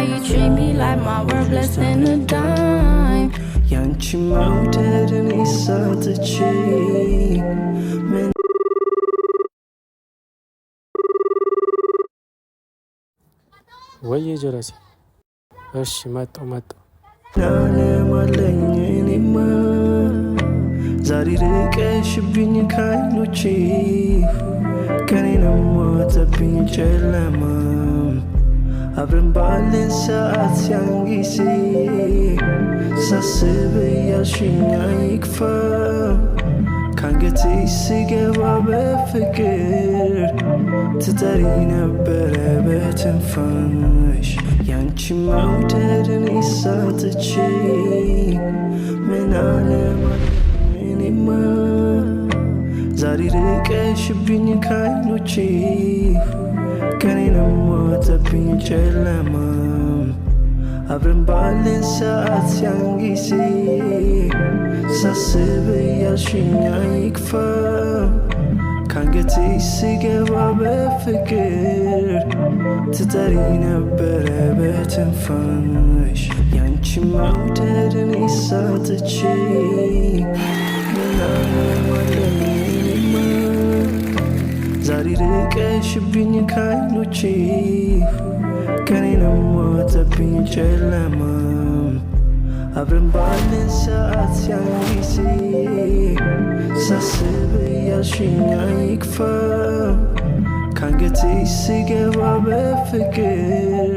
you treat me like my word less than a dime. ያንቺ መውደድን ሳትቼ ወይ ጀለሴ እሺ መጣው ናለማለኝ እኔማ ዛሬ ርቀሽብኝ ከዓይኖቼ ቀኔንም ሞተብኝ ጨለማ አብረን ባለን ሰዓት ያን ጊዜ ሳስብ ያልሽኝ አይክፋ ካንገቴ ስገባ በፍቅር ትጠሪ ነበረ በትንፋሽ ያንቺ መውደድን ሳትቼ ምን አለማለኝ እኔማ ዛሬ ርቀሽብኝ ከዓይኖቼ ቀኔንም ሞተብኝ ጨለማ አብረን ባለን ሰዓት ያን ጊዜ ሳስብ ያልሽኝ አይክፋ ካንገቴ ስገባ በፍቅር ትጠሪ ነበረ በትንፋሽ ያንቺ መውደድን ሳትቼ ምን አለማለኝ እኔማ ዛሬ ርቀሽብኝ ከዓይኖቼ ቀኔንም ሞተብኝ ጨለማ አብረን ባለን ሰዓት ያን ጊዜ ሳስብ ያልሽኝ አይክፋ ካንገቴ ስገባ በፍቅር